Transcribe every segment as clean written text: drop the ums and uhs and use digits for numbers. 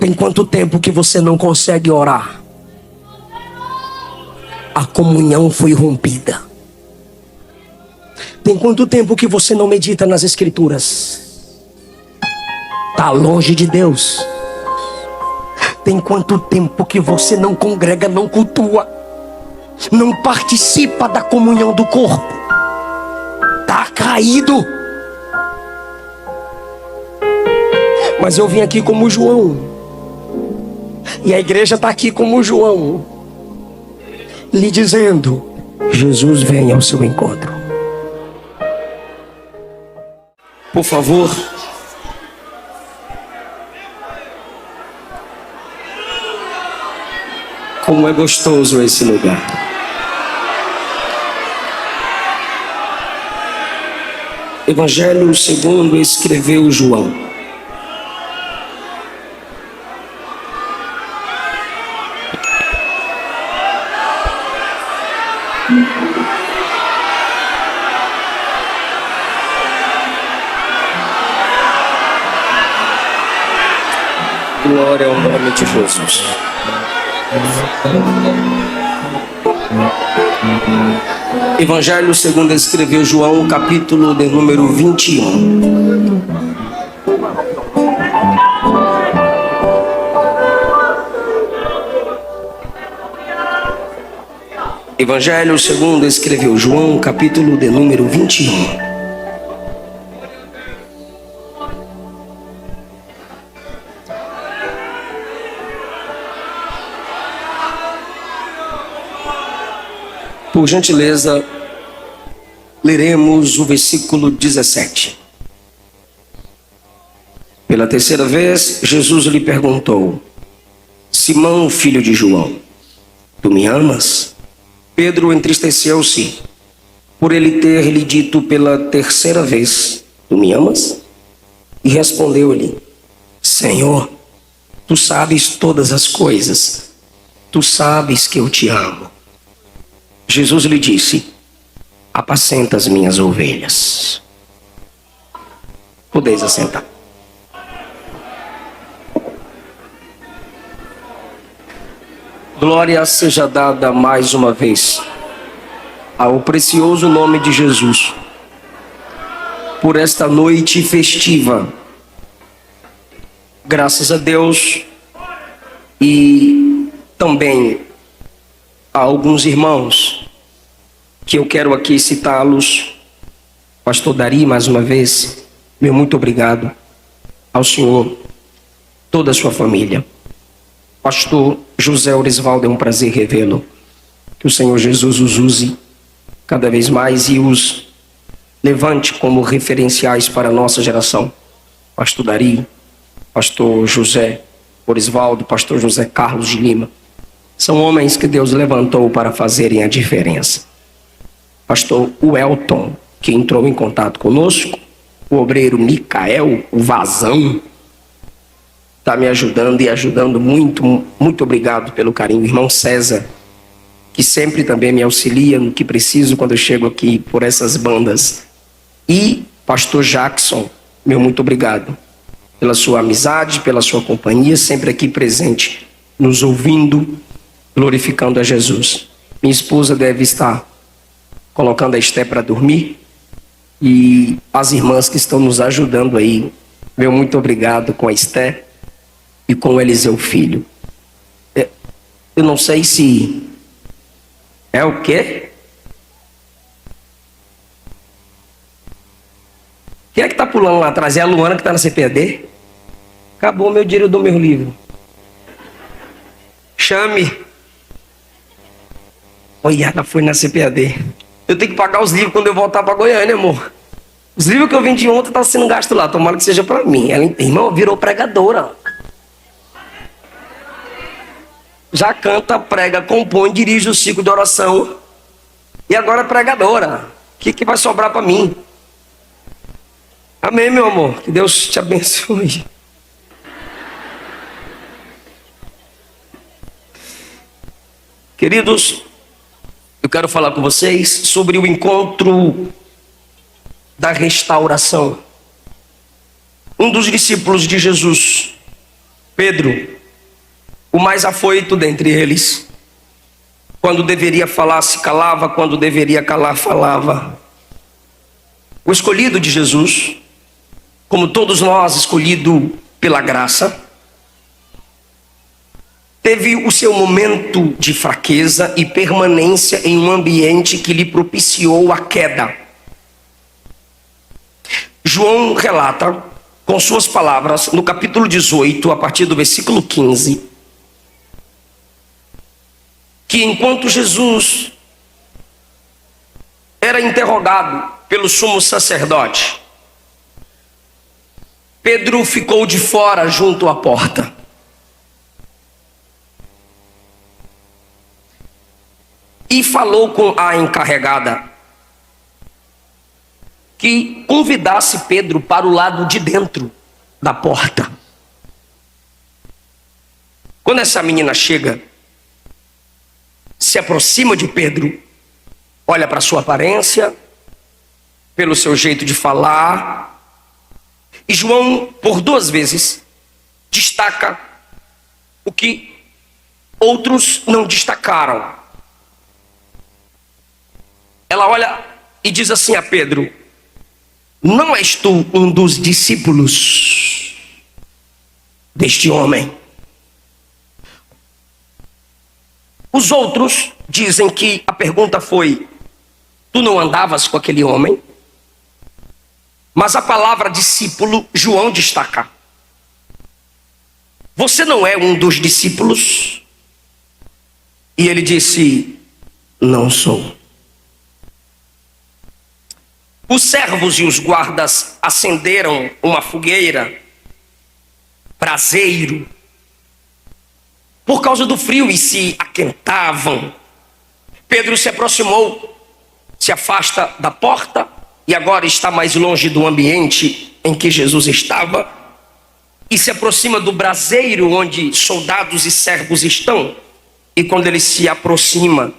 Tem quanto tempo que você não consegue orar? A comunhão foi rompida. Tem quanto tempo que você não medita nas escrituras? Está longe de Deus. Tem quanto tempo que você não congrega, não cultua, não participa da comunhão do corpo? Está caído. Mas eu vim aqui como João, e a igreja está aqui como João, lhe dizendo: Jesus vem ao seu encontro. Por favor, como é gostoso esse lugar. Evangelho segundo escreveu João. Glória ao nome de Jesus. Evangelho segundo escreveu João, capítulo de número 21. Evangelho segundo escreveu João, capítulo de número 21. Por gentileza, leremos o versículo 17. Pela terceira vez, Jesus lhe perguntou: Simão, filho de João, tu me amas? Pedro entristeceu-se por ele ter lhe dito pela terceira vez: tu me amas? E respondeu-lhe: Senhor, tu sabes todas as coisas, tu sabes que eu te amo. Jesus lhe disse: apacenta as minhas ovelhas. Podeis assentar. Glória seja dada mais uma vez ao precioso nome de Jesus, por esta noite festiva. Graças a Deus, e também a alguns irmãos que eu quero aqui citá-los. Pastor Dari, mais uma vez, meu muito obrigado ao senhor, toda a sua família. Pastor José Orisvaldo, é um prazer revê-lo. Que o Senhor Jesus os use cada vez mais e os levante como referenciais para a nossa geração. Pastor Dari, Pastor José Orisvaldo, Pastor José Carlos de Lima, são homens que Deus levantou para fazerem a diferença. Pastor Welton, que entrou em contato conosco, o obreiro Micael, o Vazão, está me ajudando e ajudando muito, muito obrigado pelo carinho. Irmão César, que sempre também me auxilia no que preciso quando eu chego aqui por essas bandas. E Pastor Jackson, meu muito obrigado pela sua amizade, pela sua companhia, sempre aqui presente, nos ouvindo, glorificando a Jesus. Minha esposa deve estar colocando a Esté para dormir, e as irmãs que estão nos ajudando aí, meu muito obrigado com a Esté e com o Eliseu Filho. Eu não sei se é o quê? Quem é que está pulando lá atrás? É a Luana que está na CPAD? Acabou meu dinheiro do meu livro. Chame. Olha, ela foi na CPAD. Eu tenho que pagar os livros quando eu voltar para Goiânia, amor. Os livros que eu vendi ontem estão sendo gastos lá. Tomara que seja para mim. Ela, irmão, virou pregadora. Já canta, prega, compõe, dirige o ciclo de oração. E agora é pregadora. O que vai sobrar para mim? Amém, meu amor. Que Deus te abençoe. Queridos, eu quero falar com vocês sobre o encontro da restauração. Um dos discípulos de Jesus Pedro, o mais afoito dentre eles, quando deveria falar, se calava, quando deveria calar, falava. O escolhido de Jesus, como todos nós, escolhido pela graça, teve o seu momento de fraqueza e permanência em um ambiente que lhe propiciou a queda. João relata, com suas palavras, no capítulo 18, a partir do versículo 15, que enquanto Jesus era interrogado pelo sumo sacerdote, Pedro ficou de fora junto à porta. E falou com a encarregada que convidasse Pedro para o lado de dentro da porta. Quando essa menina chega, se aproxima de Pedro, olha para sua aparência, pelo seu jeito de falar, e João, por 2 vezes, destaca o que outros não destacaram. Ela olha e diz assim a Pedro: não és tu um dos discípulos deste homem? Os outros dizem que a pergunta foi: tu não andavas com aquele homem? Mas a palavra discípulo, João destaca: você não é um dos discípulos? E ele disse: não sou. Os servos e os guardas acenderam uma fogueira, braseiro, por causa do frio, e se aquentavam. Pedro se aproximou, se afasta da porta, e agora está mais longe do ambiente em que Jesus estava, e se aproxima do braseiro onde soldados e servos estão. E quando ele se aproxima,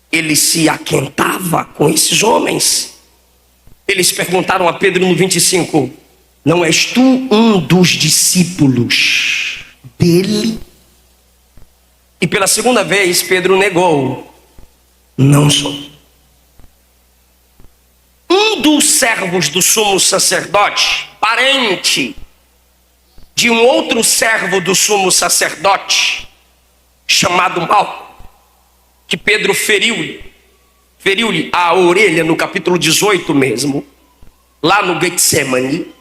ele se aquentava com esses homens. Eles perguntaram a Pedro no 25: não és tu um dos discípulos dele? E pela segunda vez Pedro negou: não sou. Um dos servos do sumo sacerdote, parente de um outro servo do sumo sacerdote, chamado Malco, que Pedro feriu-lhe a orelha no capítulo 18 mesmo, lá no Getsemane,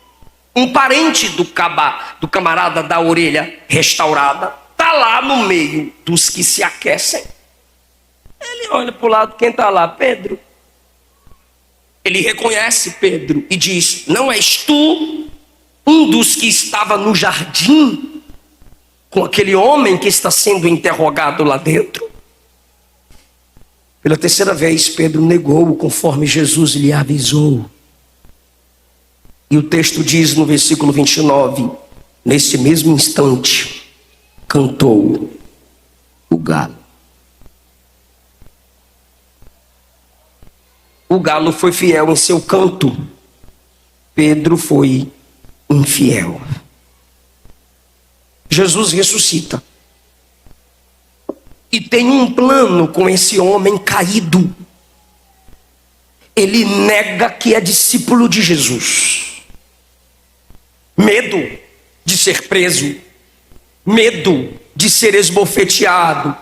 um parente do camarada da orelha restaurada, está lá no meio dos que se aquecem. Ele olha para o lado, quem está lá? Pedro. Ele reconhece Pedro e diz: não és tu um dos que estava no jardim com aquele homem que está sendo interrogado lá dentro? Pela 3ª vez, Pedro negou conforme Jesus lhe avisou. E o texto diz no versículo 29, nesse mesmo instante, cantou o galo. O galo foi fiel em seu canto, Pedro foi infiel. Jesus ressuscita. E tem um plano com esse homem caído. Ele nega que é discípulo de Jesus. Medo de ser preso. Medo de ser esbofeteado.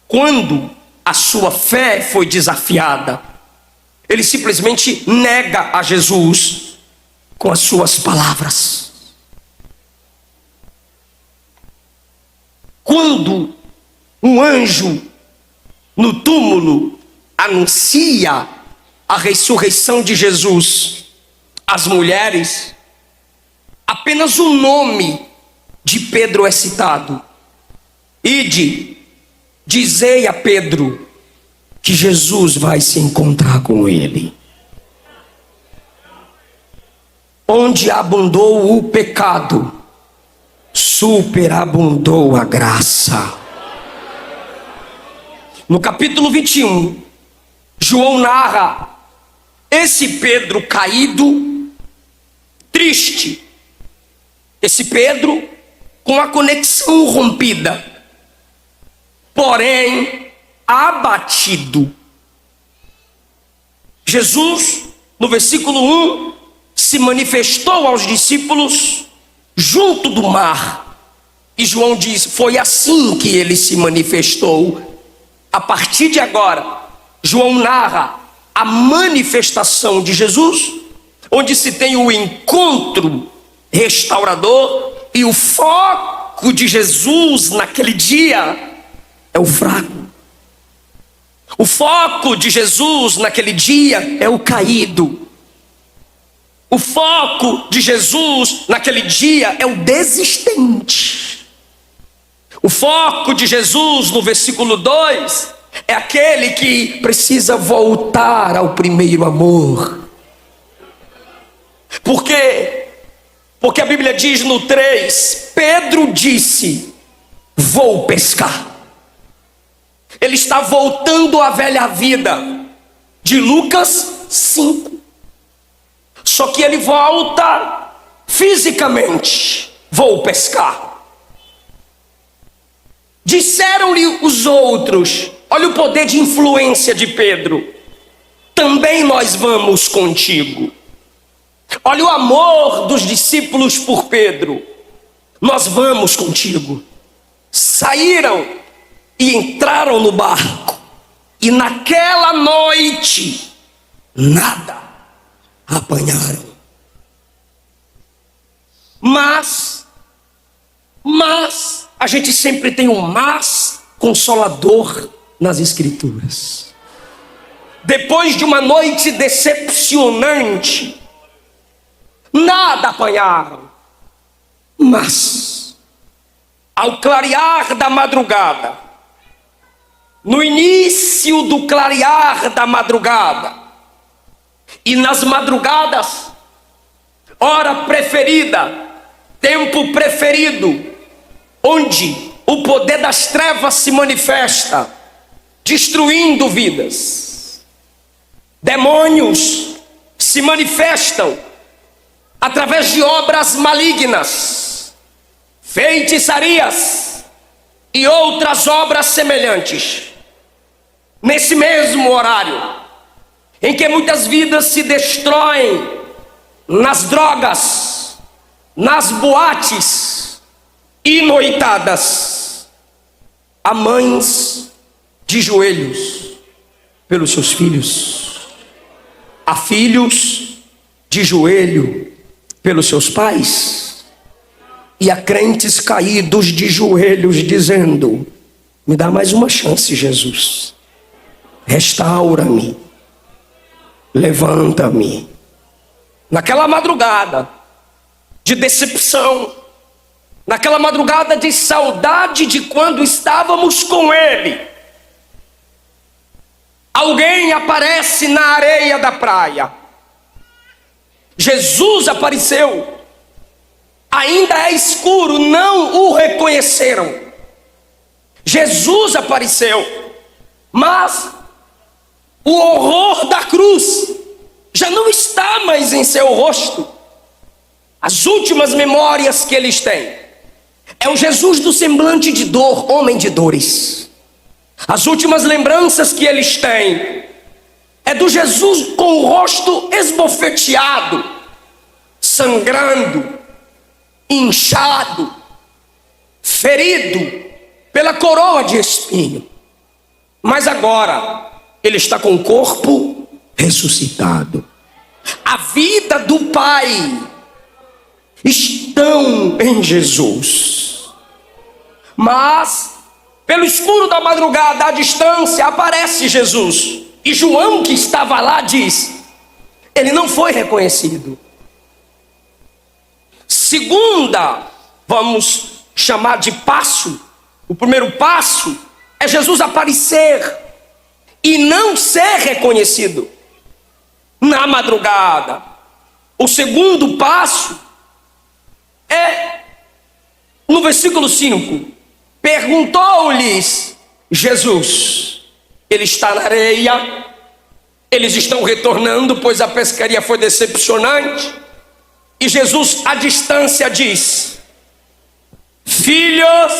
Quando a sua fé foi desafiada, ele simplesmente nega a Jesus com as suas palavras. Quando um anjo no túmulo anuncia a ressurreição de Jesus às mulheres, apenas o nome de Pedro é citado. Ide, dizei a Pedro que Jesus vai se encontrar com ele. Onde abundou o pecado, superabundou a graça. No capítulo 21, João narra esse Pedro caído, triste. Esse Pedro com a conexão rompida, porém abatido. Jesus, no versículo 1, se manifestou aos discípulos junto do mar. E João diz, foi assim que ele se manifestou. A partir de agora, João narra a manifestação de Jesus, onde se tem o encontro restaurador, e o foco de Jesus naquele dia é o fraco. O foco de Jesus naquele dia é o caído. O foco de Jesus naquele dia é o desistente. O foco de Jesus no versículo 2 é aquele que precisa voltar ao primeiro amor. Por quê? Porque a Bíblia diz no 3, Pedro disse, vou pescar. Ele está voltando à velha vida de Lucas 5. Só que ele volta fisicamente, vou pescar. Disseram-lhe os outros, olha o poder de influência de Pedro, também nós vamos contigo. Olha o amor dos discípulos por Pedro, nós vamos contigo. Saíram e entraram no barco, e naquela noite nada apanharam. Mas a gente sempre tem um mas consolador nas Escrituras. Depois de uma noite decepcionante, nada apanharam, mas ao clarear da madrugada, no início do clarear da madrugada, e nas madrugadas, hora preferida, tempo preferido, onde o poder das trevas se manifesta, destruindo vidas. Demônios se manifestam através de obras malignas, feitiçarias e outras obras semelhantes. Nesse mesmo horário, em que muitas vidas se destroem nas drogas, nas boates e noitadas, há mães de joelhos pelos seus filhos, há filhos de joelho pelos seus pais, e há crentes caídos de joelhos dizendo, me dá mais uma chance, Jesus, restaura-me, levanta-me. Naquela madrugada de decepção, naquela madrugada de saudade de quando estávamos com Ele, alguém aparece na areia da praia. Jesus apareceu, ainda é escuro, não o reconheceram. Jesus apareceu, mas o horror da cruz já não está mais em seu rosto. As últimas memórias que eles têm é o Jesus do semblante de dor, homem de dores. As últimas lembranças que eles têm é do Jesus com o rosto esbofeteado, sangrando, inchado, ferido pela coroa de espinho. Mas agora ele está com o corpo ressuscitado. A vida do Pai estão em Jesus. Mas pelo escuro da madrugada, à distância, aparece Jesus. E João, que estava lá, diz, ele não foi reconhecido. Segunda, vamos chamar de passo, o primeiro passo é Jesus aparecer e não ser reconhecido na madrugada. O segundo passo é no versículo 5. Perguntou-lhes Jesus, ele está na areia, eles estão retornando, pois a pescaria foi decepcionante, e Jesus à distância diz, Filhos,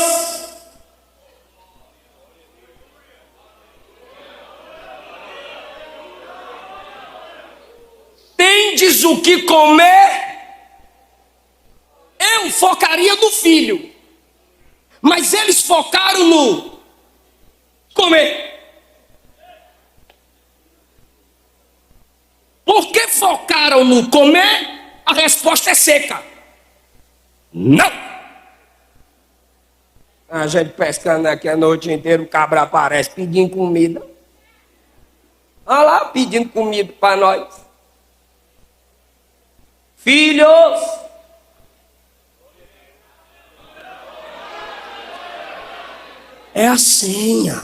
tendes o que comer. Eu focaria no filho, mas eles focaram no comer. Por que focaram no comer? A resposta é seca: não. A gente pescando aqui a noite inteira, o cabra aparece pedindo comida. Olha lá, pedindo comida para nós. Filhos, é a senha.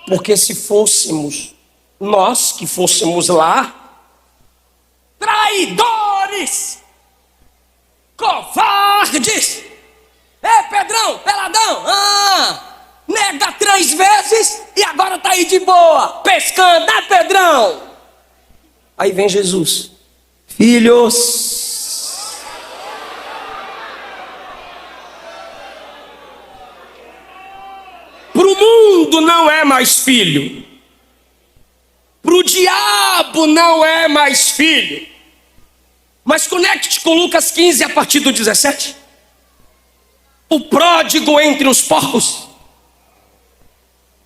Porque se fôssemos nós que fôssemos lá, traidores, covardes, Pedrão, peladão, nega 3 vezes e agora tá aí de boa, pescando, Pedrão? Aí vem Jesus: filhos, para o mundo não é mais filho, para o diabo não é mais filho. Mas conecte com Lucas 15 a partir do 17. O pródigo entre os porcos.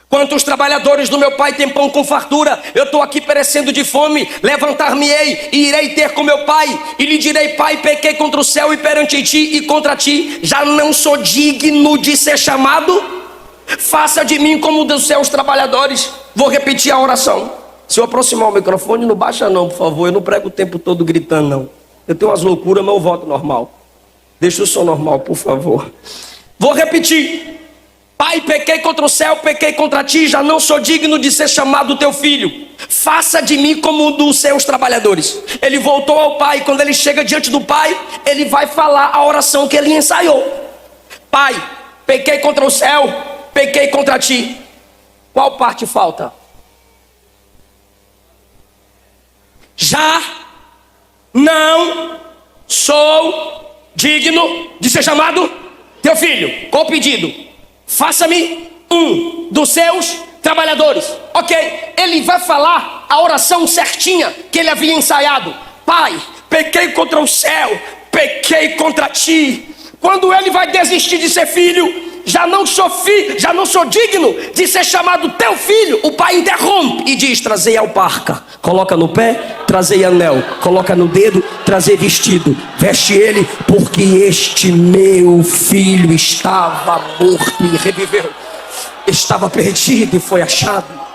Quantos trabalhadores do meu pai têm pão com fartura? Eu estou aqui perecendo de fome. Levantar-me-ei e irei ter com meu pai, e lhe direi: pai, pequei contra o céu e perante ti e contra ti, já não sou digno de ser chamado. Faça de mim como dos seus trabalhadores. Vou repetir a oração. Se eu aproximar o microfone, não baixa não, por favor. Eu não prego o tempo todo gritando, não. Eu tenho umas loucuras, mas eu volto normal. Deixa o som normal, por favor. Vou repetir. Pai, pequei contra o céu, pequei contra ti, já não sou digno de ser chamado teu filho. Faça de mim como um dos seus trabalhadores. Ele voltou ao pai. Quando ele chega diante do pai, ele vai falar a oração que ele ensaiou. Pai, pequei contra o céu, pequei contra ti. Qual parte falta? Já não sou digno de ser chamado teu filho. Qual o pedido? Faça-me um dos seus trabalhadores. Ok, ele vai falar a oração certinha que ele havia ensaiado. Pai, pequei contra o céu, pequei contra ti. Quando ele vai desistir de ser filho, já não sou digno de ser chamado teu filho, o pai interrompe e diz: trazei alparca, coloca no pé, trazei anel, coloca no dedo, trazei vestido, veste ele, porque este meu filho estava morto e reviveu, estava perdido e foi achado.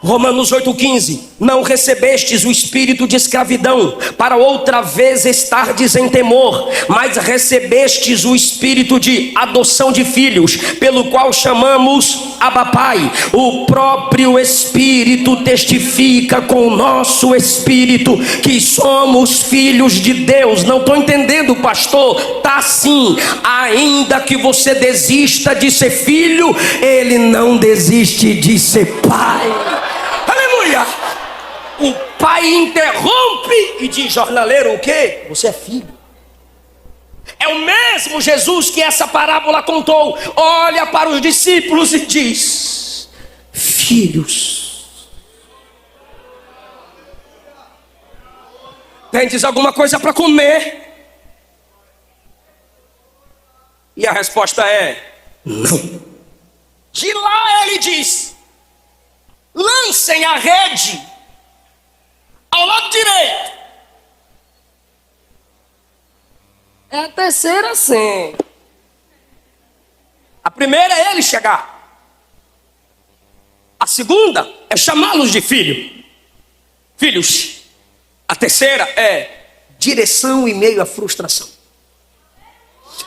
Romanos 8,15: não recebestes o espírito de escravidão para outra vez estardes em temor, mas recebestes o espírito de adoção de filhos, pelo qual chamamos Abba Pai. O próprio Espírito testifica com o nosso espírito que somos filhos de Deus. Não estou entendendo, pastor. Tá sim. Ainda que você desista de ser filho, ele não desiste de ser pai. Aleluia! O pai interrompe e diz: jornaleiro, o quê? Você é filho. É o mesmo Jesus que essa parábola contou. Olha para os discípulos e diz: filhos, tendes alguma coisa para comer? E a resposta é: não. De lá ele diz: lancem a rede ao lado direito. É a terceira sim. A primeira é ele chegar. A segunda é chamá-los de filho. Filhos. A terceira é direção e meio à frustração.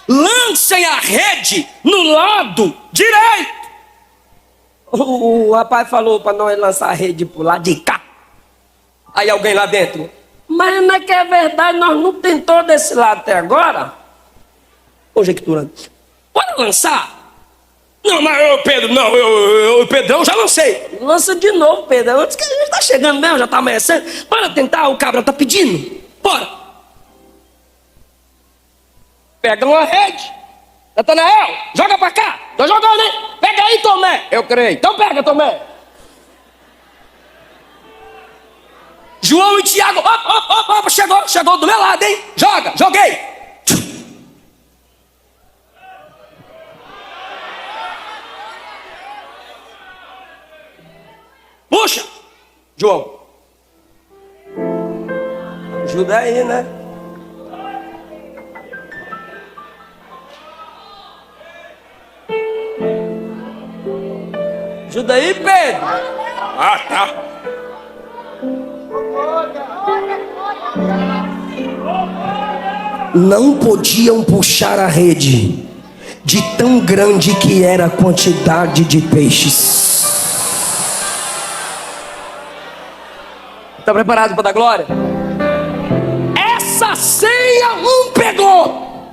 Lancem a rede no lado direito. O rapaz falou para nós lançar a rede pro lado de cá. Aí alguém lá dentro: mas não é que é verdade, nós não tentou desse lado até agora. Conjecturando. Bora lançar Não, mas Pedro, não, Pedrão já lancei. Lança de novo, Pedro. Antes que a gente tá chegando mesmo, já tá amanhecendo. Bora tentar, o cabra tá pedindo. Bora. Pega uma rede. Natanael, joga pra cá. Tô jogando, hein? Pega aí, Tomé. Eu creio. Então pega, Tomé. João e Tiago. Opa, chegou do meu lado, hein? Joga, joguei. Puxa, João. Ajuda aí, né? Ajuda aí, Pedro. Ah, tá. Não podiam puxar a rede de tão grande que era a quantidade de peixes. Está preparado para dar glória? Essa senha pegou.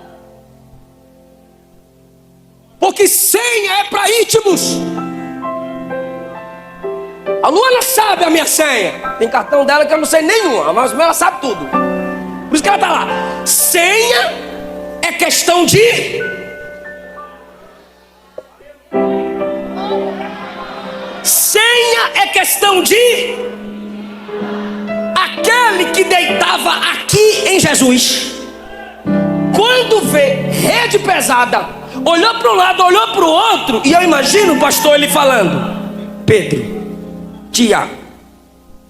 Porque senha é para íntimos. A Luana sabe a minha senha. Tem cartão dela que eu não sei nenhuma, mas ela sabe tudo. Por isso que ela está lá. Senha é questão de... Senha é questão de... Aquele que deitava aqui em Jesus, quando vê rede pesada, olhou para um lado, olhou para o outro, e eu imagino o pastor ele falando: Pedro, Tiago,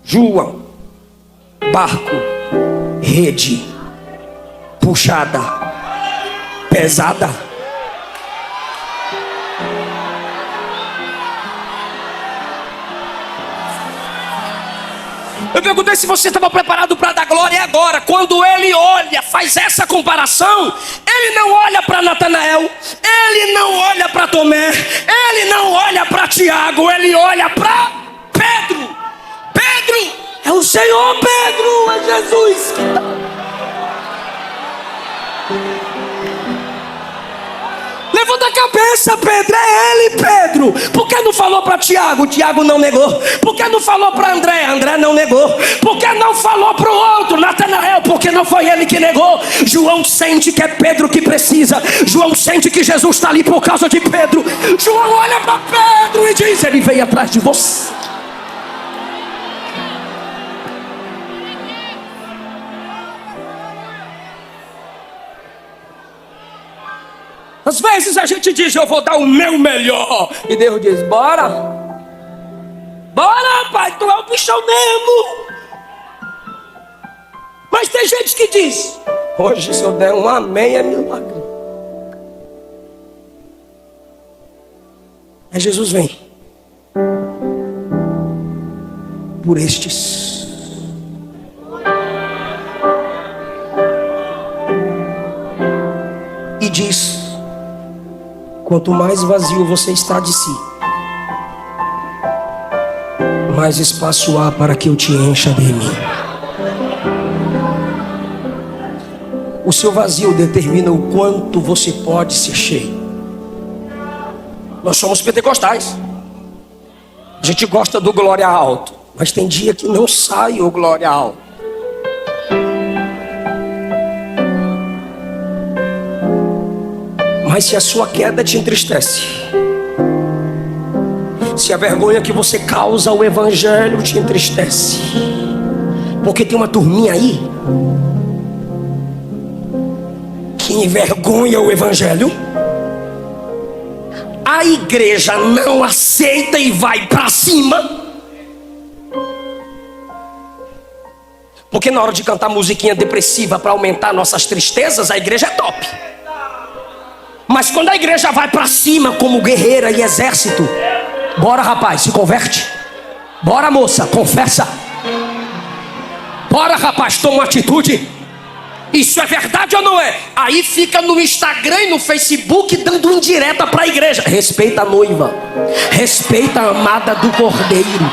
João, barco, rede, puxada, pesada. Eu perguntei se você estava preparado para dar glória agora. Quando ele olha, faz essa comparação, ele não olha para Natanael, ele não olha para Tomé, ele não olha para Tiago, ele olha para Pedro. Pedro é o Senhor, Pedro é Jesus. Levanta a cabeça, Pedro, é ele, Pedro. Por que não falou para Tiago? Tiago não negou. Por que não falou para André? André não negou. Por que não falou para o outro, Natanael? Porque não foi ele que negou. João sente que é Pedro que precisa. João sente que Jesus está ali por causa de Pedro. João olha para Pedro e diz: ele veio atrás de você. Às vezes a gente diz: eu vou dar o meu melhor. E Deus diz: bora. Bora, pai, tu é o bichão mesmo. Mas tem gente que diz: hoje se eu der um amém é milagre. Aí Jesus vem por estes. E diz: quanto mais vazio você está de si, mais espaço há para que eu te encha de mim. O seu vazio determina o quanto você pode ser cheio. Nós somos pentecostais. A gente gosta do glória alto, mas tem dia que não sai o glória alto. Mas se a sua queda te entristece, se a vergonha que você causa ao evangelho te entristece, porque tem uma turminha aí que envergonha o evangelho, a igreja não aceita e vai para cima, porque na hora de cantar musiquinha depressiva para aumentar nossas tristezas, a igreja é top. Mas quando a igreja vai para cima como guerreira e exército, bora rapaz, se converte. Bora moça, confessa. Bora rapaz, toma uma atitude. Isso é verdade ou não é? Aí fica no Instagram e no Facebook dando indireta para a igreja. Respeita a noiva, respeita a amada do cordeiro.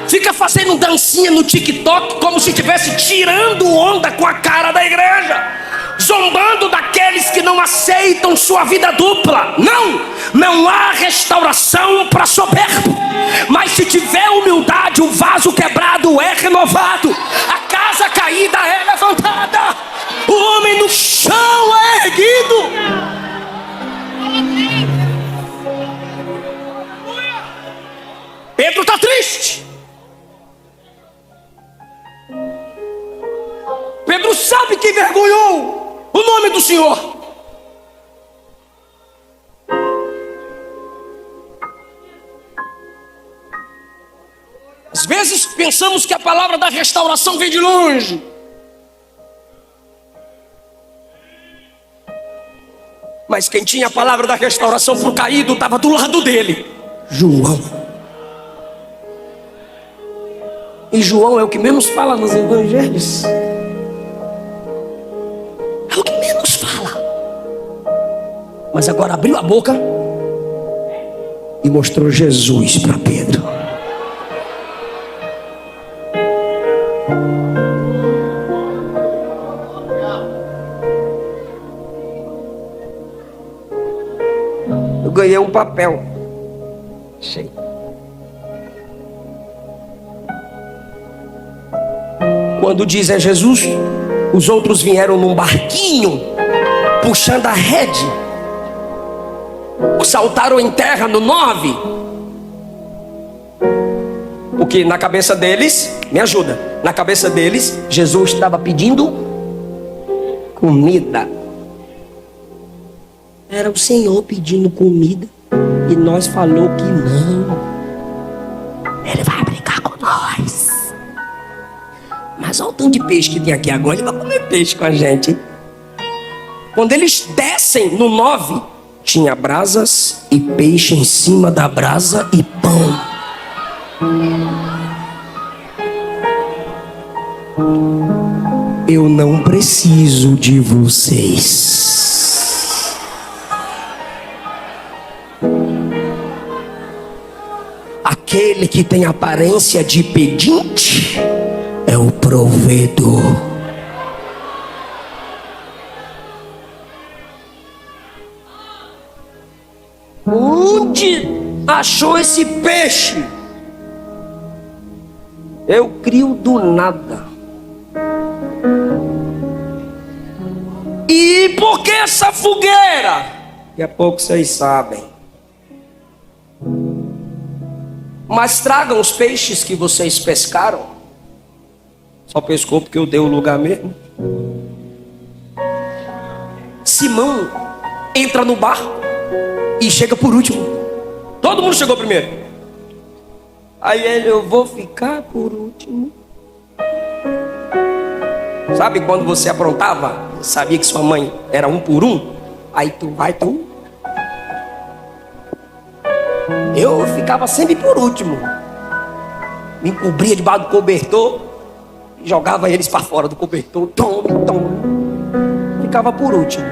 Fica fazendo dancinha no TikTok como se estivesse tirando onda com a cara da igreja. zombando daqueles que não aceitam sua vida dupla. Não há restauração para soberbo, mas se tiver humildade, o vaso quebrado é renovado, a casa caída é levantada, o homem no chão é erguido. Pedro está triste. Pedro sabe que envergonhou o nome do Senhor. Às vezes pensamos que a palavra da restauração vem de longe. Mas quem tinha a palavra da restauração para o caído estava do lado dele. João. E João é o que menos fala nos evangelhos. É o que menos fala. Mas agora abriu a boca e mostrou Jesus para Pedro. Eu ganhei um papel. Cheio. Quando diz é Jesus, os outros vieram num barquinho, puxando a rede. Saltaram em terra no 9. Porque na cabeça deles, me ajuda, na cabeça deles, Jesus estava pedindo comida. Era o Senhor pedindo comida e nós falou que não. Ele vai brincar com nós. Mas olha o tanto de peixe que tem aqui agora, ele vai comer peixe com a gente. Quando eles descem no 9, tinha brasas e peixe em cima da brasa e pão. Eu não preciso de vocês. Aquele que tem aparência de pedinte é o provedor. Onde achou esse peixe? Eu crio do nada. E por que essa fogueira? Daqui a pouco vocês sabem. Mas tragam os peixes que vocês pescaram. Só pescou porque eu dei o lugar mesmo. Simão entra no barco e chega por último. Todo mundo chegou primeiro. Aí ele, eu vou ficar por último. Sabe quando você aprontava, sabia que sua mãe era um por um? Aí tu. Eu ficava sempre por último. Me encobria debaixo do cobertor e jogava eles para fora do cobertor. Tome. Ficava por último.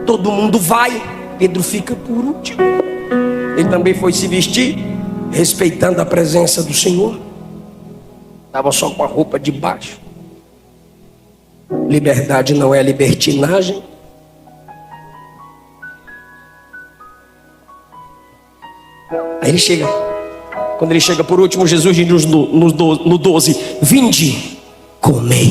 Todo mundo vai, Pedro fica por último. Ele também foi se vestir, respeitando a presença do Senhor. Estava só com a roupa de baixo. Liberdade não é libertinagem. Aí ele chega. Quando ele chega por último, Jesus diz no 12: vinde, comei.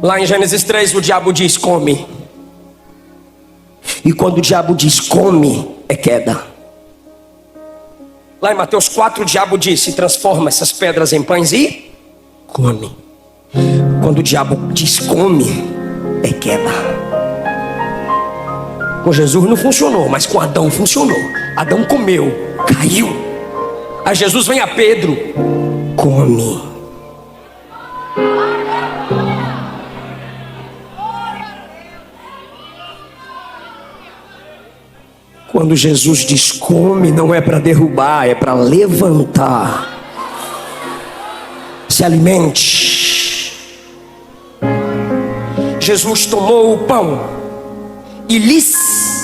Lá em Gênesis 3 o diabo diz come. E quando o diabo diz come, é queda. Lá em Mateus 4 o diabo disse: transforma essas pedras em pães e come. Quando o diabo diz come, é queda. Com Jesus não funcionou, mas com Adão funcionou. Adão comeu, caiu. Aí Jesus vem a Pedro: come. Quando Jesus diz come, não é para derrubar, é para levantar. Se alimente. Jesus tomou o pão e lhes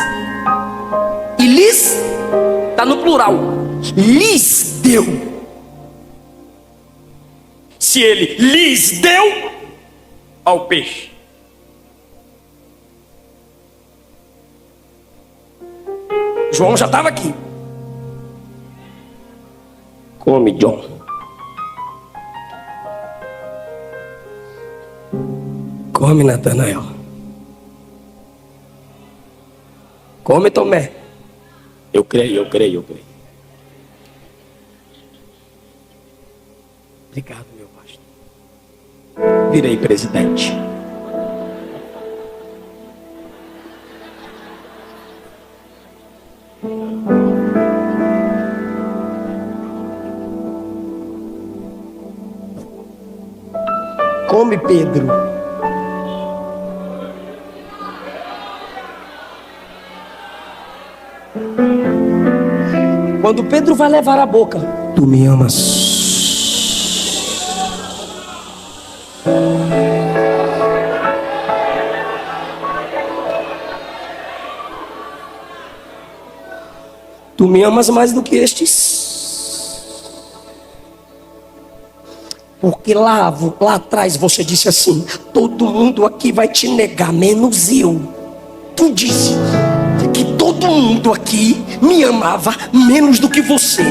está no plural, lhes deu. se ele lhes deu ao peixe. João já estava aqui. Come, John. Come, Natanael. Come, Tomé. Eu creio. Obrigado, meu pastor. Virei presidente. Come, Pedro. Quando Pedro vai levar a boca, tu me amas. Tu me amas mais do que estes. Porque lá atrás você disse assim: todo mundo aqui vai te negar, menos eu. Tu disse que todo mundo aqui me amava menos do que você.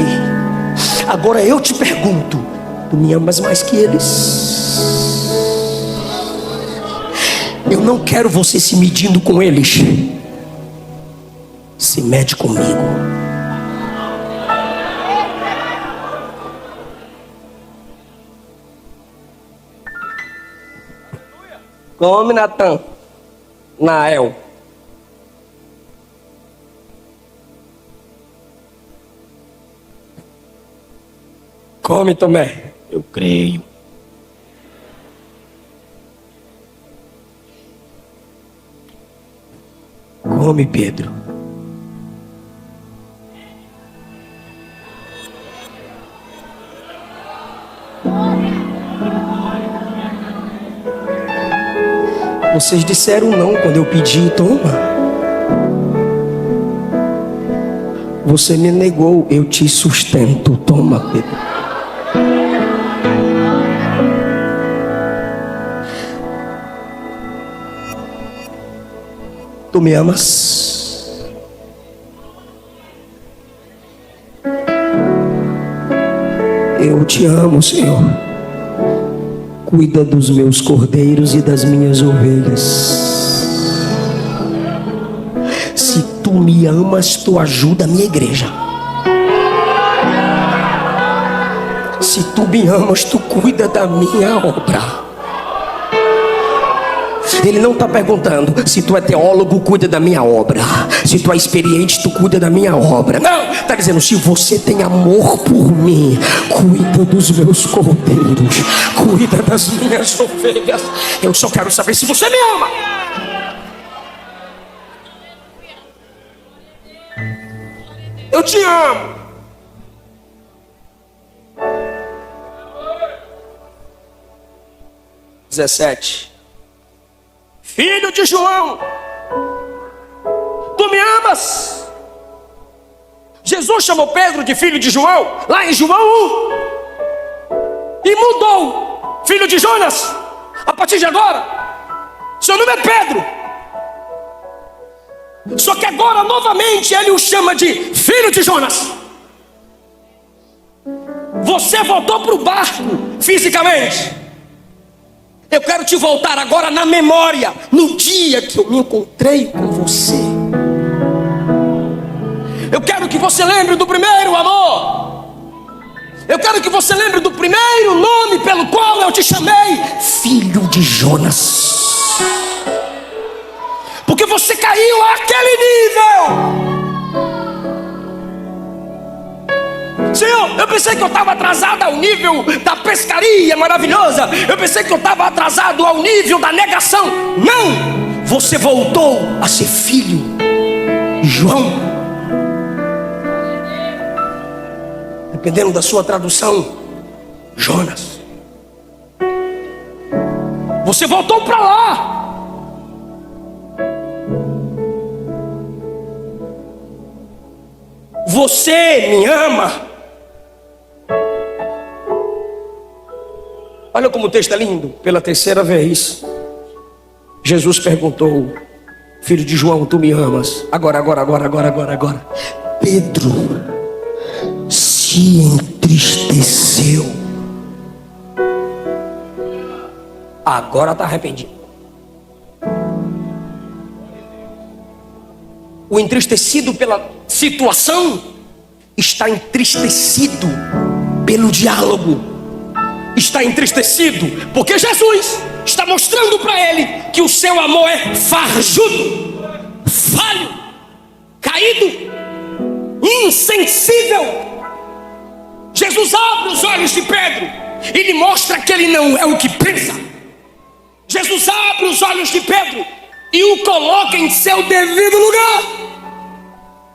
Agora eu te pergunto: tu me amas mais que eles? Eu não quero você se medindo com eles. Se mede comigo. Come, Natan. Nael. Come, Tomé. Eu creio. Come, Pedro. Vocês disseram não quando eu pedi, toma. Você me negou, eu te sustento. Toma, Pedro. Tu me amas? Eu te amo, Senhor. Cuida dos meus cordeiros e das minhas ovelhas. Se tu me amas, tu ajuda a minha igreja. Se tu me amas, tu cuida da minha obra. Ele não está perguntando se tu é teólogo, cuida da minha obra. Se tu é experiente, tu cuida da minha obra. Não, está dizendo: se você tem amor por mim, cuida dos meus cordeiros, cuida das minhas ovelhas. Eu só quero saber se você me ama. Eu te amo. (17) Filho de João, tu me amas? Jesus chamou Pedro de filho de João, lá em João 1, e mudou: filho de Jonas, a partir de agora, seu nome é Pedro. Só que agora, novamente, ele o chama de filho de Jonas. Você voltou para o barco, fisicamente. Eu quero te voltar agora na memória, no dia que eu me encontrei com você. Eu quero que você lembre do primeiro amor. Eu quero que você lembre do primeiro nome pelo qual eu te chamei, filho de Jonas. Porque você caiu àquele nível. Senhor, eu pensei que eu estava atrasado ao nível da pescaria maravilhosa. Eu pensei que eu estava atrasado ao nível da negação. Não! Você voltou a ser filho de João. Dependendo da sua tradução, Jonas. Você voltou para lá. Você me ama. Olha como o texto é lindo. Pela terceira vez, Jesus perguntou: filho de João, tu me amas? Agora. Pedro se entristeceu. Agora está arrependido. O entristecido pela situação está entristecido pelo diálogo. Está entristecido porque Jesus está mostrando para ele que o seu amor é farjudo, falho, caído, insensível. Jesus abre os olhos de Pedro e lhe mostra que ele não é o que pensa. Jesus abre os olhos de Pedro e o coloca em seu devido lugar.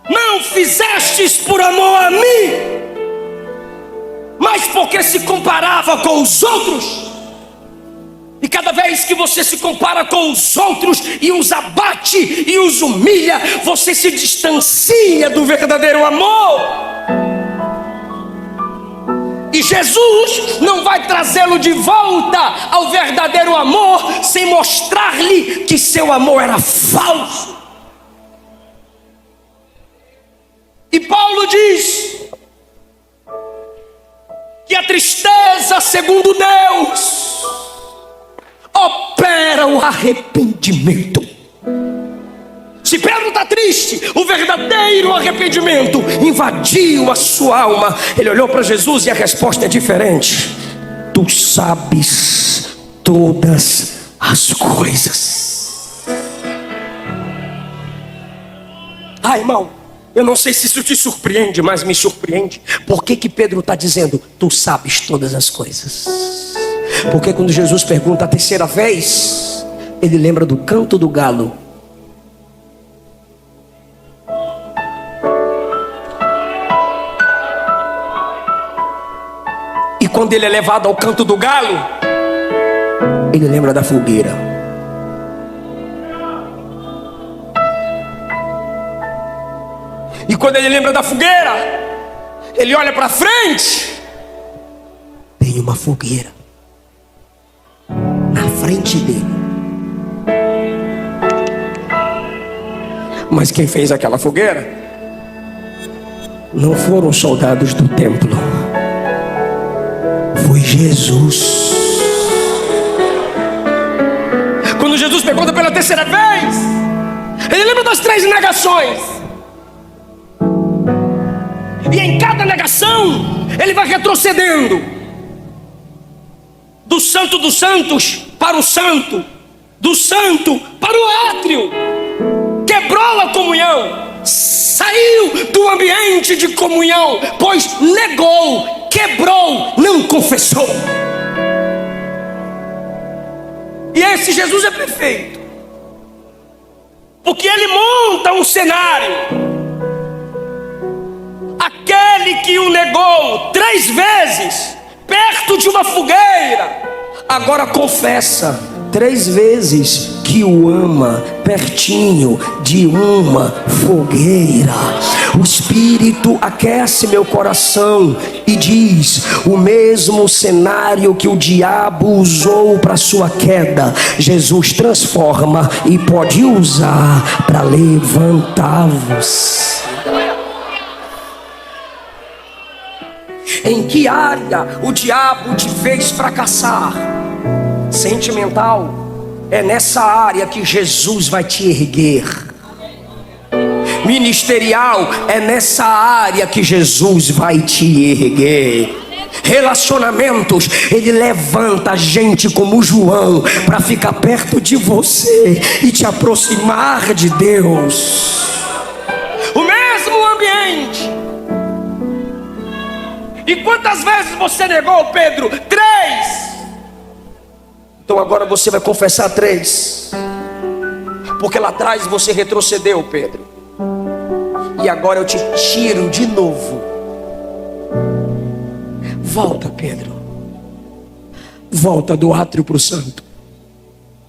Não fizestes por amor a mim, mas porque se comparava com os outros. E cada vez que você se compara com os outros e os abate e os humilha, você se distancia do verdadeiro amor. E Jesus não vai trazê-lo de volta ao verdadeiro amor sem mostrar-lhe que seu amor era falso. E Paulo diz que a tristeza, segundo Deus, opera o arrependimento. Se Pedro está triste, o verdadeiro arrependimento invadiu a sua alma. Ele olhou para Jesus e a resposta é diferente. Tu sabes todas as coisas. Ah, irmão, eu não sei se isso te surpreende, mas me surpreende. Por que Pedro está dizendo, tu sabes todas as coisas? Porque quando Jesus pergunta a terceira vez, ele lembra do canto do galo. E quando ele é levado ao canto do galo, ele lembra da fogueira. E quando ele lembra da fogueira, ele olha para frente, tem uma fogueira na frente dele. Mas quem fez aquela fogueira não foram os soldados do templo, foi Jesus. Quando Jesus pergunta pela terceira vez, ele lembra das 3 negações. E em cada negação ele vai retrocedendo do santo dos santos para o santo, do santo para o átrio. Quebrou a comunhão, saiu do ambiente de comunhão, pois negou, quebrou, não confessou. E esse Jesus é perfeito, porque ele monta um cenário. Aquele que o negou 3 vezes perto de uma fogueira, agora confessa 3 vezes que o ama pertinho de uma fogueira. O Espírito aquece meu coração e diz: o mesmo cenário que o diabo usou para sua queda, Jesus transforma e pode usar para levantá-los. Em que área o diabo te fez fracassar? Sentimental? É nessa área que Jesus vai te erguer. Ministerial? É nessa área que Jesus vai te erguer. Relacionamentos? Ele levanta gente como João para ficar perto de você e te aproximar de Deus. O mesmo ambiente. E quantas vezes você negou, Pedro? 3. Então agora você vai confessar 3. Porque lá atrás você retrocedeu, Pedro. E agora eu te tiro de novo. Volta, Pedro. Volta do átrio para o santo.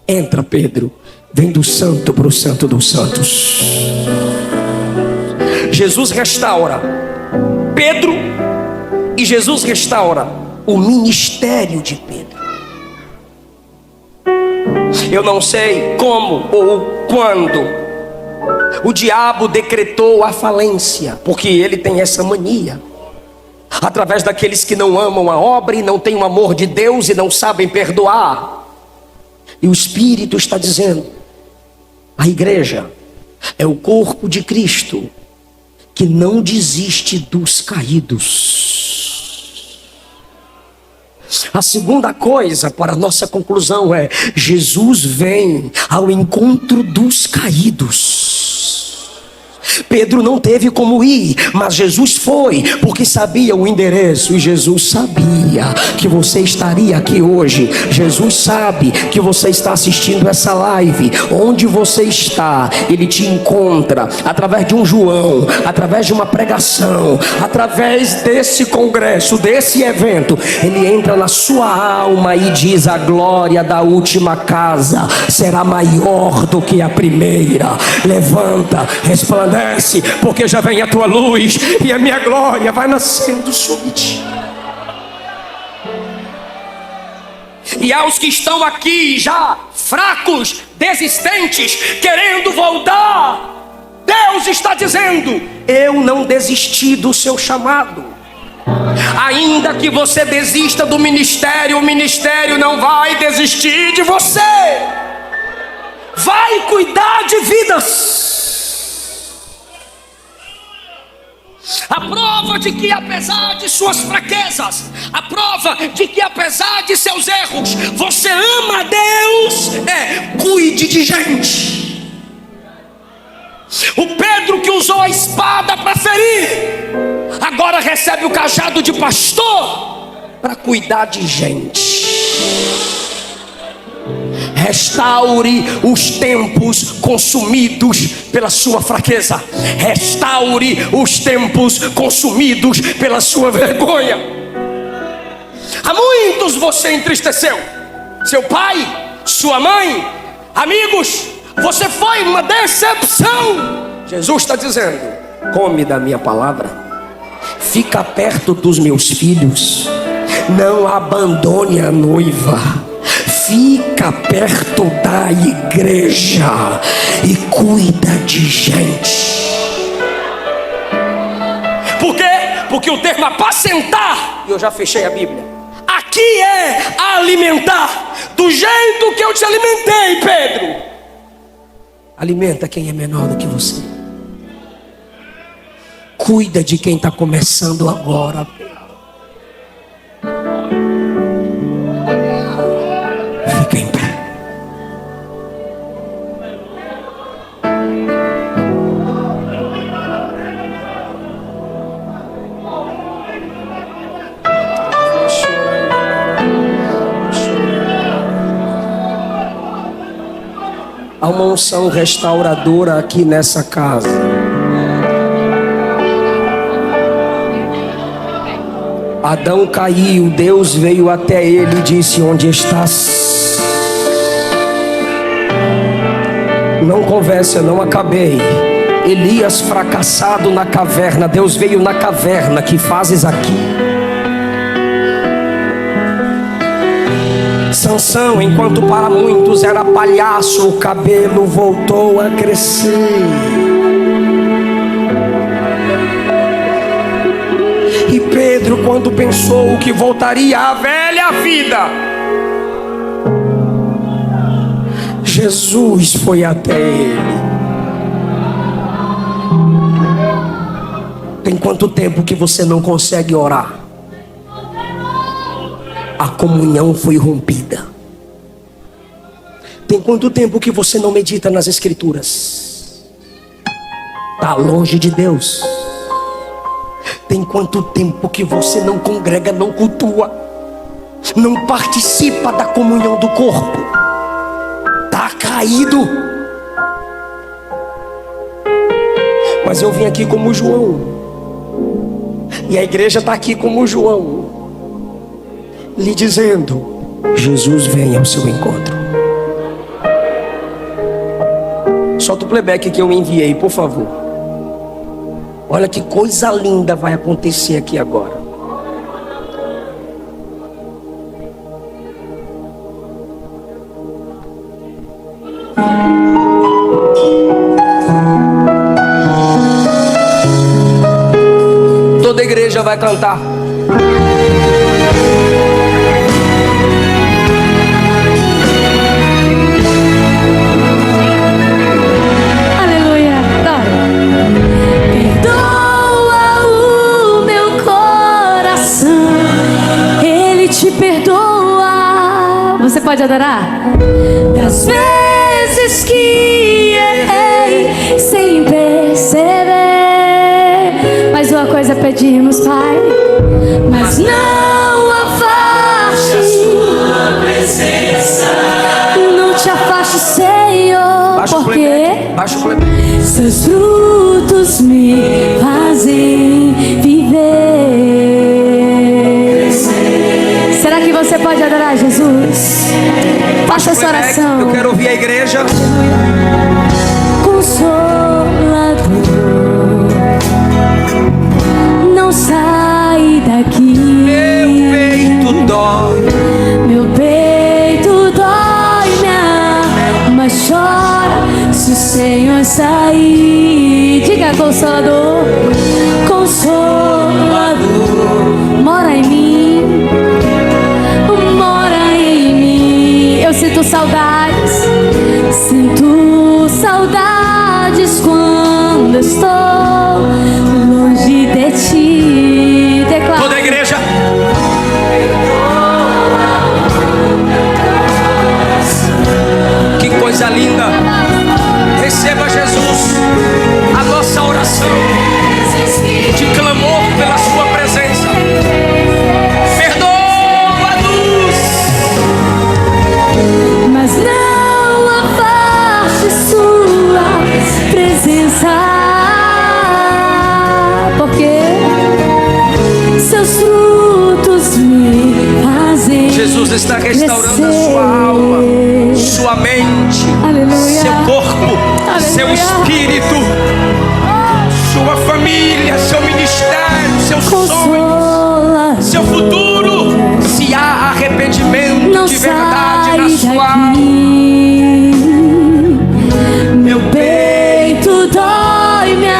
Entra, Pedro. Vem do santo para o santo dos santos. Jesus restaura Pedro. E Jesus restaura o ministério de Pedro. Eu não sei como ou quando o diabo decretou a falência, porque ele tem essa mania, através daqueles que não amam a obra e não têm o amor de Deus e não sabem perdoar. E o Espírito está dizendo: a igreja é o corpo de Cristo que não desiste dos caídos. A segunda coisa para a nossa conclusão é: Jesus vem ao encontro dos caídos. Pedro não teve como ir, mas Jesus foi, porque sabia o endereço. E Jesus sabia que você estaria aqui hoje. Jesus sabe que você está assistindo essa live. Onde você está, Ele te encontra através de um João, através de uma pregação, através desse congresso, desse evento. Ele entra na sua alma e diz: a glória da última casa será maior do que a primeira. Levanta, resplandece, porque já vem a tua luz e a minha glória vai nascendo sobre ti. E aos que estão aqui já fracos, desistentes, querendo voltar, Deus está dizendo: eu não desisti do seu chamado. Ainda que você desista do ministério, o ministério não vai desistir de você. Vai cuidar de vidas. A prova de que apesar de suas fraquezas, a prova de que apesar de seus erros, você ama a Deus, cuide de gente. O Pedro que usou a espada para ferir, agora recebe o cajado de pastor para cuidar de gente. Restaure os tempos consumidos pela sua fraqueza. Restaure os tempos consumidos pela sua vergonha. A muitos você entristeceu. Seu pai, sua mãe, amigos. Você foi uma decepção. Jesus está dizendo: come da minha palavra, fica perto dos meus filhos, não abandone a noiva. Fica perto da igreja e cuida de gente. Por quê? Porque o termo apacentar, e eu já fechei a Bíblia, aqui é alimentar. Do jeito que eu te alimentei, Pedro, alimenta quem é menor do que você. Cuida de quem está começando agora. Fica em pé. Há uma unção restauradora aqui nessa casa. Adão caiu, Deus veio até ele e disse: onde estás? Não conversa, eu não acabei. Elias fracassado na caverna, Deus veio na caverna. Que fazes aqui? Sansão, enquanto para muitos era palhaço, o cabelo voltou a crescer. E Pedro, quando pensou que voltaria à velha vida, Jesus foi até ele. Tem quanto tempo que você não consegue orar? A comunhão foi rompida. Tem quanto tempo que você não medita nas Escrituras? Está longe de Deus. Tem quanto tempo que você não congrega, não cultua, não participa da comunhão do corpo? Está caído. Mas eu vim aqui como João, e a igreja está aqui como João, lhe dizendo: Jesus vem ao seu encontro. Solta o playback que eu enviei, por favor. Olha que coisa linda vai acontecer aqui agora. cantar. Aleluia. Perdoa o meu coração, Ele te perdoa. Você pode adorar? Das vezes que errei sem perceber, mas uma coisa pedimos, Pai, mas não afaste sua presença, não te afaste, Senhor, porque seus frutos me fazem viver. Será que você pode adorar Jesus? Faça essa oração. Eu quero ouvir a igreja. Consolador, não sai daqui. Meu peito dói. Meu peito dói, minha alma chora se o Senhor sair. Diga, Consolador, Consolador, mora em mim, mora em mim. Eu sinto saudades quando estou longe de ti. Declara. Toda a igreja. Que coisa linda. Receba, Jesus, a nossa oração de clamor pela sua presença. Perdoa-nos. Mas não afaste sua presença, porque seus frutos me fazem. Jesus está restaurando a sua alma, sua mente, Aleluia. seu corpo, Aleluia. seu espírito, sua família, seu ministério, seus sonhos, seu futuro. Se há arrependimento Não de verdade na sai sua alma, daqui. Meu peito dói, minha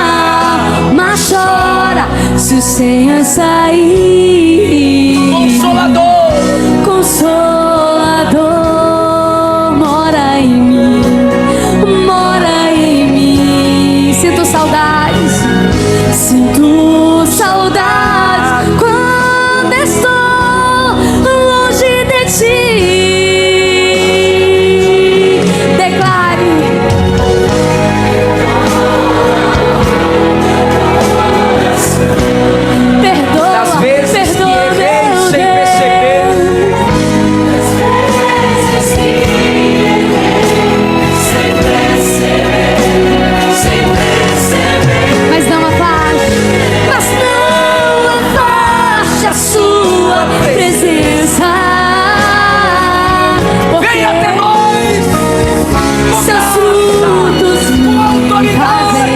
alma chora se o Senhor sair. Consolador, Consolador, mora em mim, mora em mim. Sinto saudades quando estou longe de ti. Declare. Perdoa, das vezes perdoa, que errei meu sem Deus. perceber, Mas não afaste a sua presença, porque vem até nós, seus frutos me fazem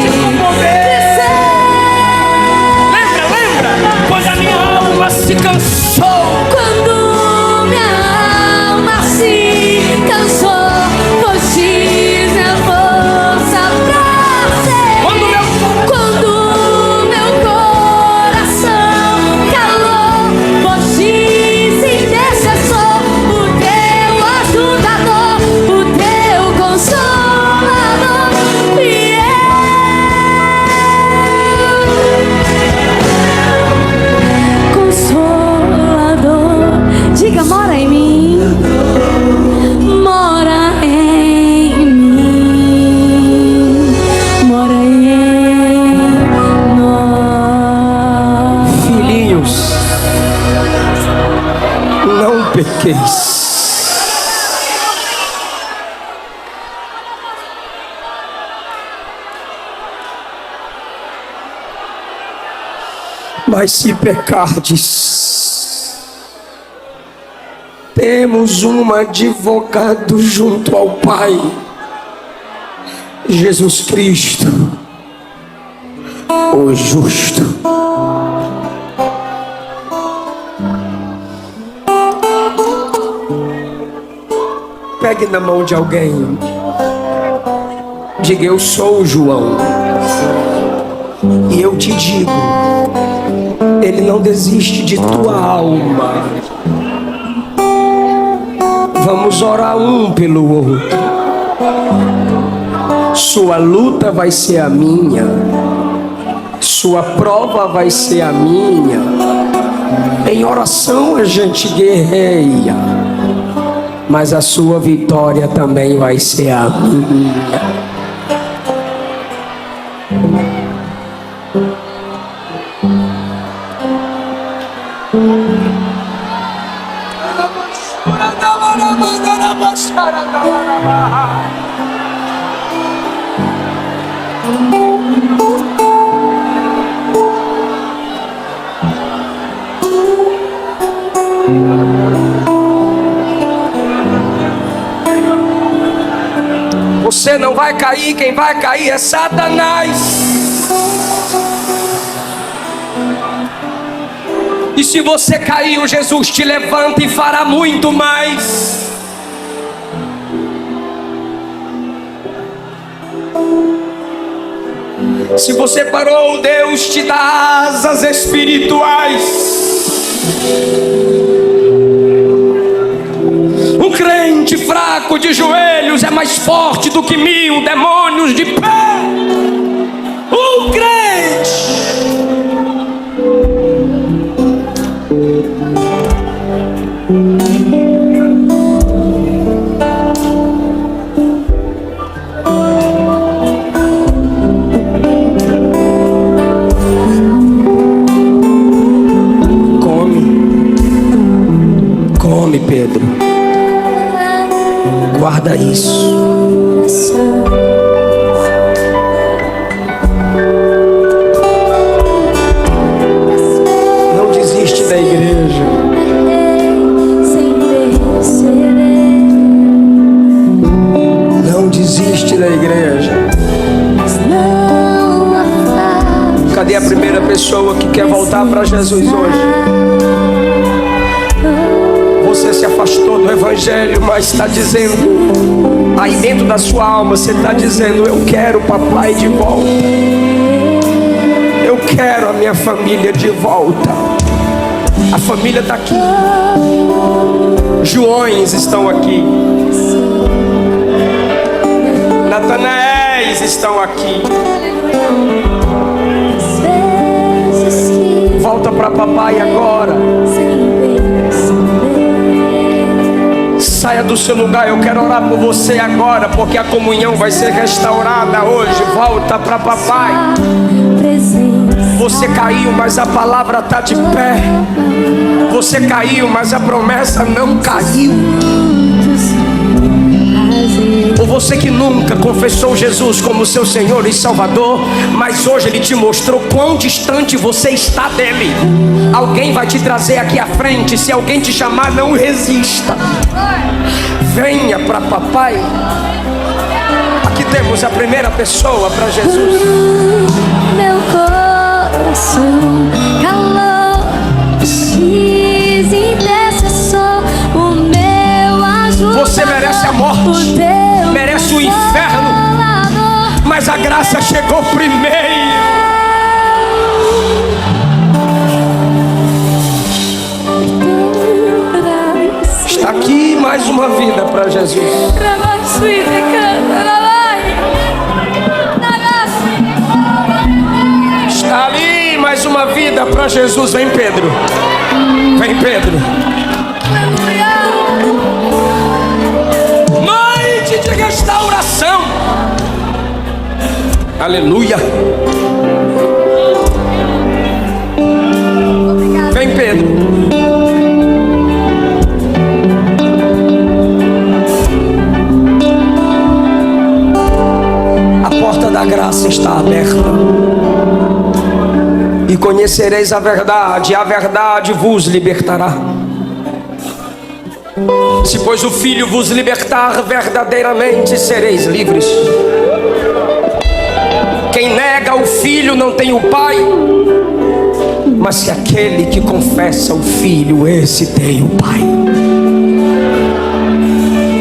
crescer. Lembra, quando a minha alma se cansou, Quando minha alma se cansou, pois minha força pra ser. Quando meu coração calou, pois intercessor, o teu ajudador, o teu consolador, e Consolador, diga, mora em mim, mora em mim, mora em nós. filhinhos, não pequeis. Mas se pecardes, temos um advogado junto ao Pai, Jesus Cristo, o justo. Pegue na mão de alguém, diga: eu sou o João, e eu te digo, Ele não desiste de tua alma. Vamos orar um pelo outro. Sua luta vai ser a minha, sua prova vai ser a minha. Em oração a gente guerreia, mas a sua vitória também vai ser a minha. Você não vai cair, quem vai cair é Satanás. E se você caiu, Jesus te levanta e fará muito mais. Se você parou, Deus te dá asas espirituais. Um crente fraco de joelhos é mais forte do que 1000 demônios de pé. Um crente. Come, Pedro. Guarda isso. Não desiste da igreja. Não desiste da igreja. Cadê a primeira pessoa que quer voltar para Jesus hoje? Você se afastou do evangelho, mas está dizendo, aí dentro da sua alma, você está dizendo: eu quero o papai de volta. Eu quero a minha família de volta. A família está aqui. Joões estão aqui. Natanaéis estão aqui. Volta para papai agora. Saia do seu lugar, eu quero orar por você agora, porque a comunhão vai ser restaurada hoje. Volta para papai. Você caiu, mas a palavra está de pé. Você caiu, mas a promessa não caiu. Ou você que nunca confessou Jesus como seu Senhor e Salvador, mas hoje Ele te mostrou quão distante você está dEle. Alguém vai te trazer aqui à frente. Se alguém te chamar, não resista. Venha para papai. Aqui temos a primeira pessoa para Jesus. Meu coração calou, diz intercessor, o meu ajuda. Você merece a morte, merece o inferno, mas a graça chegou primeiro. Está aqui mais uma vida para Jesus. Está ali mais uma vida para Jesus. Vem, Pedro. Vem, Pedro. Noite de restauração. Aleluia. Vem, Pedro. A porta da graça está aberta. E conhecereis a verdade vos libertará. Se pois o Filho vos libertar, verdadeiramente sereis livres. Quem nega o Filho não tem o Pai, mas se aquele que confessa o Filho, esse tem o Pai.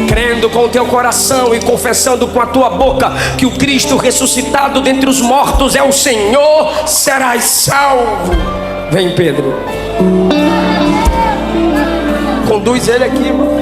Crendo com o teu coração e confessando com a tua boca que o Cristo ressuscitado dentre os mortos é o Senhor, serás salvo. Vem, Pedro. Conduz ele aqui, irmão.